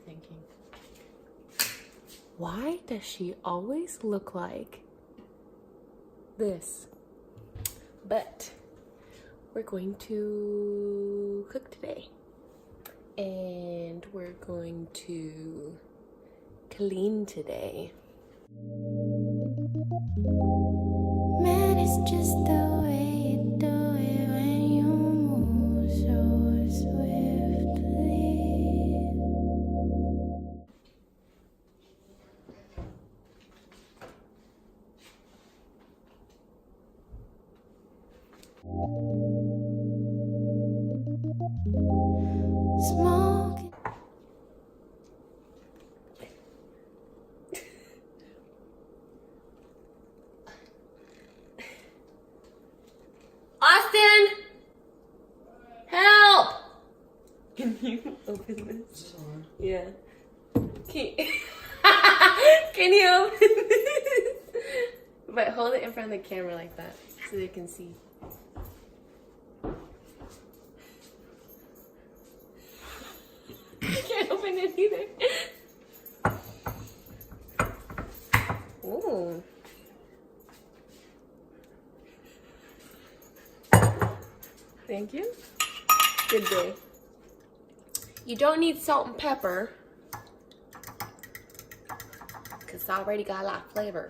thinking, why does she always look like this? But we're going to cook today. And we're going to clean today. Man, it's just the way you do it when you move so swiftly. Smoke. Austin! Help! Can you open this? Yeah. Can you open this? But hold it in front of the camera like that so they can see. I can't open it either. Ooh. Thank you. Good day. You don't need salt and pepper because it's already got a lot of flavor.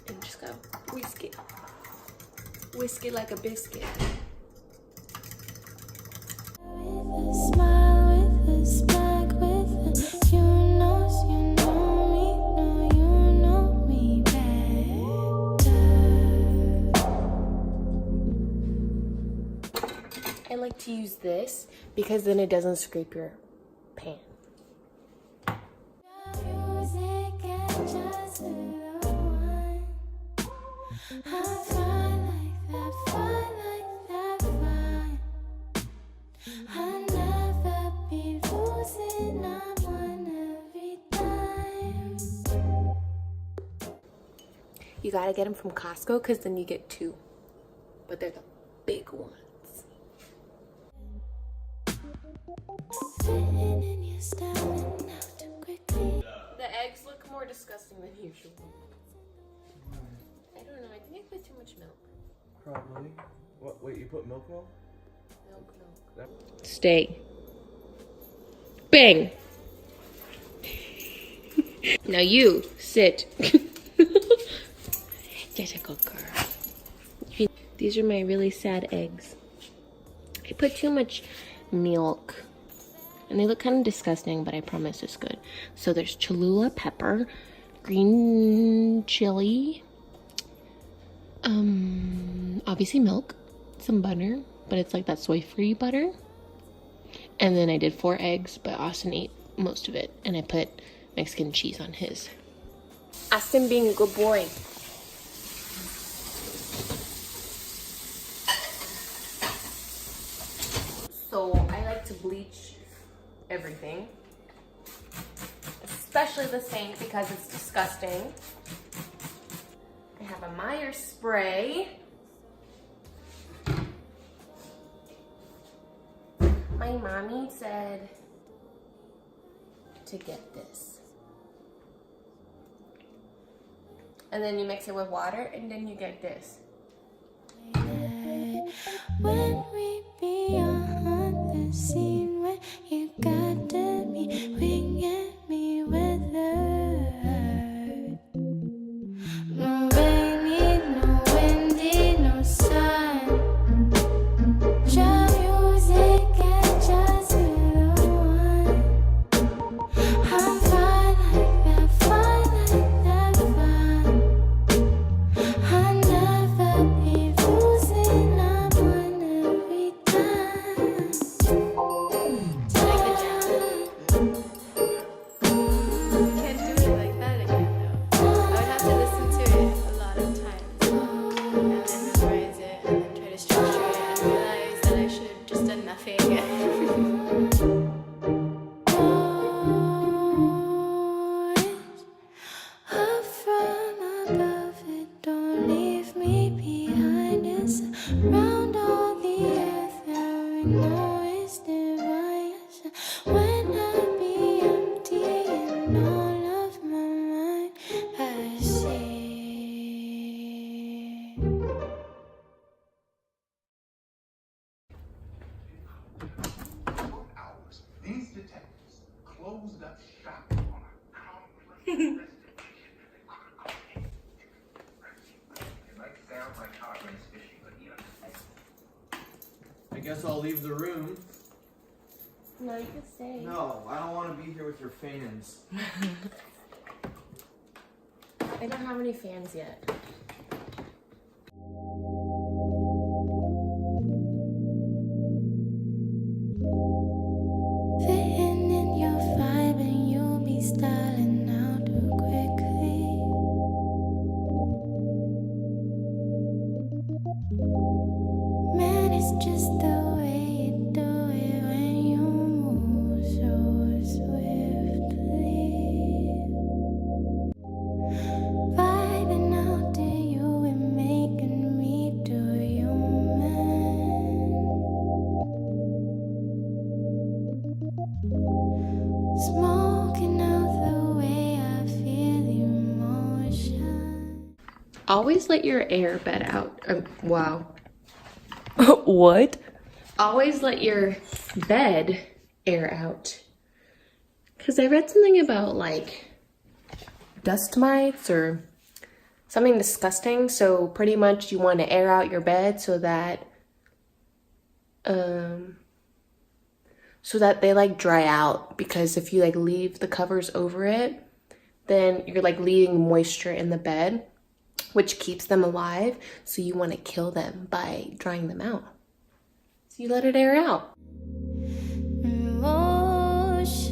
And you just gotta whisk it. Whisk it like a biscuit. With a smile, with a spark, with a you know me, no, you know me better. I like to use this because then it doesn't scrape your pan. Music and just the one. I'm fine like that, fine like that, fine. I'll never be losing, I'm on every time. You gotta get them from Costco because then you get two. But they're the big ones. Fitting in your style and now too quickly. The eggs look more disgusting than usual. I don't know, I think I put too much milk. Probably. What? Wait, you put milk? Milk. That- Stay. Bang! Now you sit. Just a good girl. These are my really sad eggs. I put too much milk. And they look kind of disgusting, but I promise it's good. So there's Cholula pepper, green chili, obviously milk, some butter, but it's like that soy-free butter. And then I did 4 eggs, but Austin ate most of it. And I put Mexican cheese on his. Austin being a good boy. So I like to bleach everything, especially the sink because it's disgusting. I have a Meyer spray. My mommy said to get this. And then you mix it with water and then you get this. When we be on the scene where you got to be, we get me weathered. No rainy, no windy, no sun. Just music and just the one. I'm fine like that, fine like that, fine. I'll never be losing, I'm on every time. Can't do it like that again though. I would have to listen to it a lot of times and then memorize it and then try to structure it and realize that I should have just done nothing. Up from above it, don't leave me behind. It's around all the earth, and we know it's divine. When I For hours, these detectives closed up shop on a complex investigation. It might sound like Hartman's fishing, but he understands. I guess I'll leave the room. No, you can stay. No, I don't want to be here with your fans. I don't have any fans yet. Fitting in your vibe and you'll be styling out too quickly. Man, it's just the way you do it when you move so swiftly. Vibing out to you and making me do you, man. Smoking out the way I feel emotion. Always let your air bed out. Wow. What? Always let your bed air out. Because I read something about like dust mites or something disgusting. So pretty much you want to air out your bed so that they like dry out, because if you like leave the covers over it, then you're like leaving moisture in the bed, which keeps them alive. So you want to kill them by drying them out. So you let it air out. Emotion,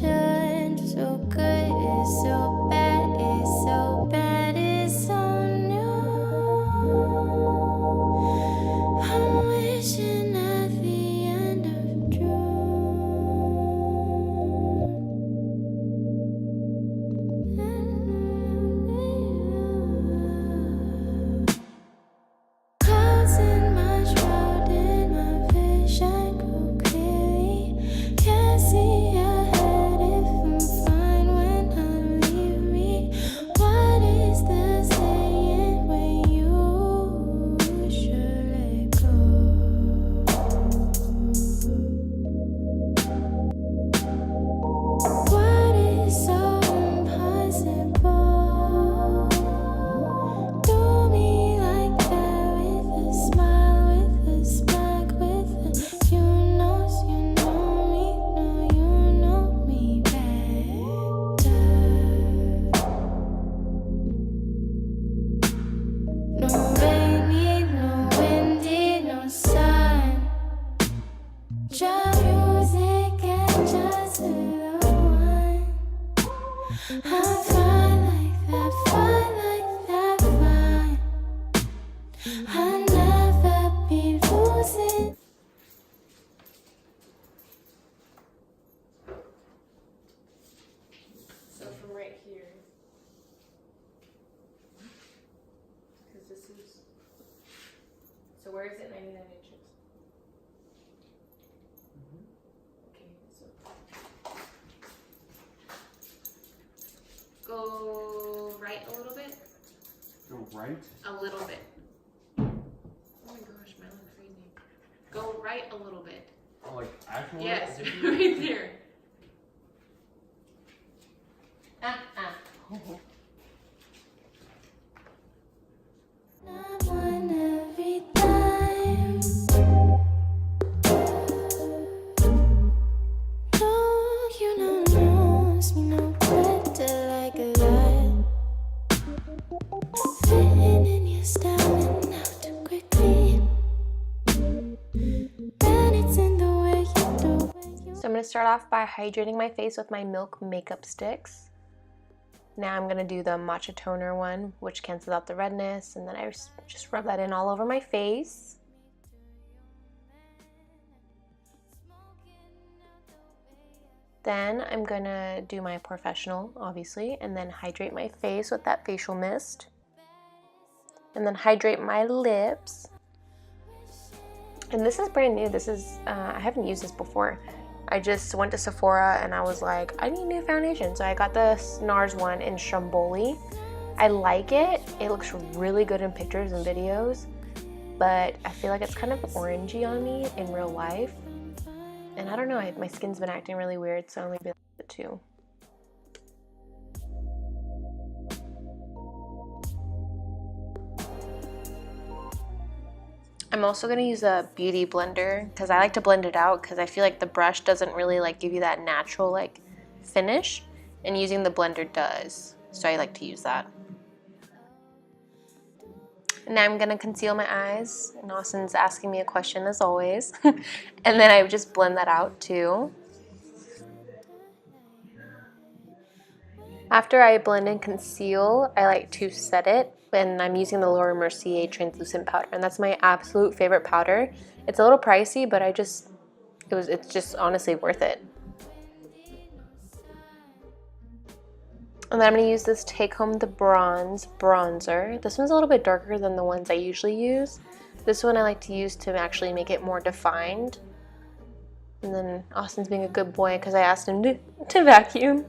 so good, it's so bad, it's so bad, it's so new. I'm wishing at the end of June. Clouds in my shroud, in my vision go clearly. Can't see ahead if I'm fine when I leave me. What is the saying when you should let go? What is so impossible? Do me like that with a smile, with a smack, with a you knows you know me, no you know me better. No rainy, no windy, no sun. Just music and just the one. I'm fine like that, fine like that, fine. I'll never be losing. So from right here, because this is, so where is it, 99 inches? Okay, so go right a little bit, Go right. a little bit. Oh my gosh, my looks crazy. Go right a little bit. Oh, like actual. Yes, right there. I want every time. No, you don't knows me no better like a lie. Fitting in your style and out too quickly. And it's in the way you do it. So I'm going to start off by hydrating my face with my Milk makeup sticks. Now I'm going to do the matcha toner one, which cancels out the redness, and then I just rub that in all over my face. Then I'm going to do my professional, obviously, and then hydrate my face with that facial mist. And then hydrate my lips. And this is brand new. This is, I haven't used this before. I just went to Sephora and I was like, I need new foundation. So I got the NARS one in Stromboli. I like it. It looks really good in pictures and videos, but I feel like it's kind of orangey on me in real life. And I don't know, my skin's been acting really weird, so maybe that's it too. I'm also going to use a beauty blender because I like to blend it out because I feel like the brush doesn't really like give you that natural like finish, and using the blender does. So I like to use that. And now I'm going to conceal my eyes, and Austin's asking me a question as always. And then I just blend that out too. After I blend and conceal, I like to set it, and I'm using the Laura Mercier translucent powder, and that's my absolute favorite powder. It's a little pricey, but it's just honestly worth it. And then I'm going to use this Take Home the Bronze bronzer. This one's a little bit darker than the ones I usually use. This one I like to use to actually make it more defined. And then Austin's being a good boy because I asked him to vacuum.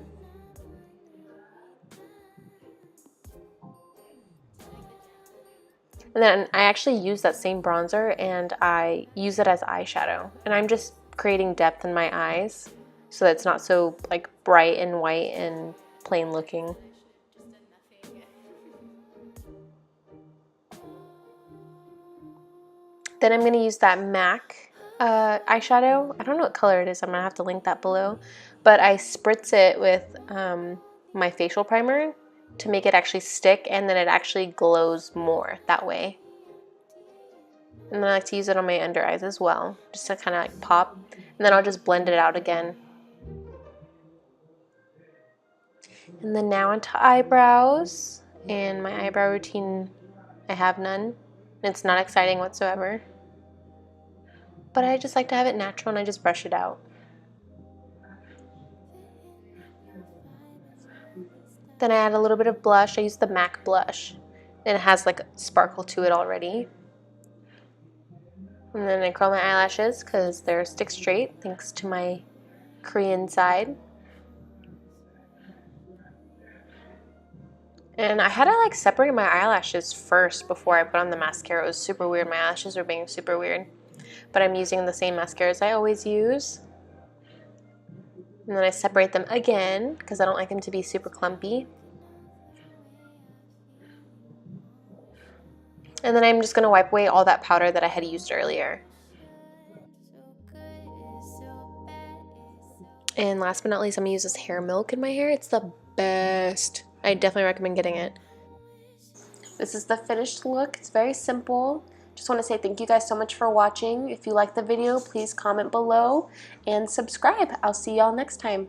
And then I actually use that same bronzer and I use it as eyeshadow. And I'm just creating depth in my eyes so that it's not so like bright and white and plain looking. Then I'm going to use that MAC eyeshadow. I don't know what color it is. I'm going to have to link that below. But I spritz it with my facial primer to make it actually stick, and then it actually glows more that way. And then I like to use it on my under eyes as well, just to kind of like pop. And then I'll just blend it out again. And then now onto eyebrows. And my eyebrow routine, I have none. It's not exciting whatsoever. But I just like to have it natural, and I just brush it out. Then I add a little bit of blush. I use the MAC blush. And it has like sparkle to it already. And then I curl my eyelashes because they're stick straight thanks to my Korean side. And I had to like separate my eyelashes first before I put on the mascara. It was super weird. My eyelashes were being super weird. But I'm using the same mascaras I always use. And then I separate them again because I don't like them to be super clumpy. And then I'm just going to wipe away all that powder that I had used earlier. And last but not least, I'm going to use this hair milk in my hair. It's the best. I definitely recommend getting it. This is the finished look. It's very simple. Just want to say thank you guys so much for watching. If you liked the video, please comment below and subscribe. I'll see y'all next time.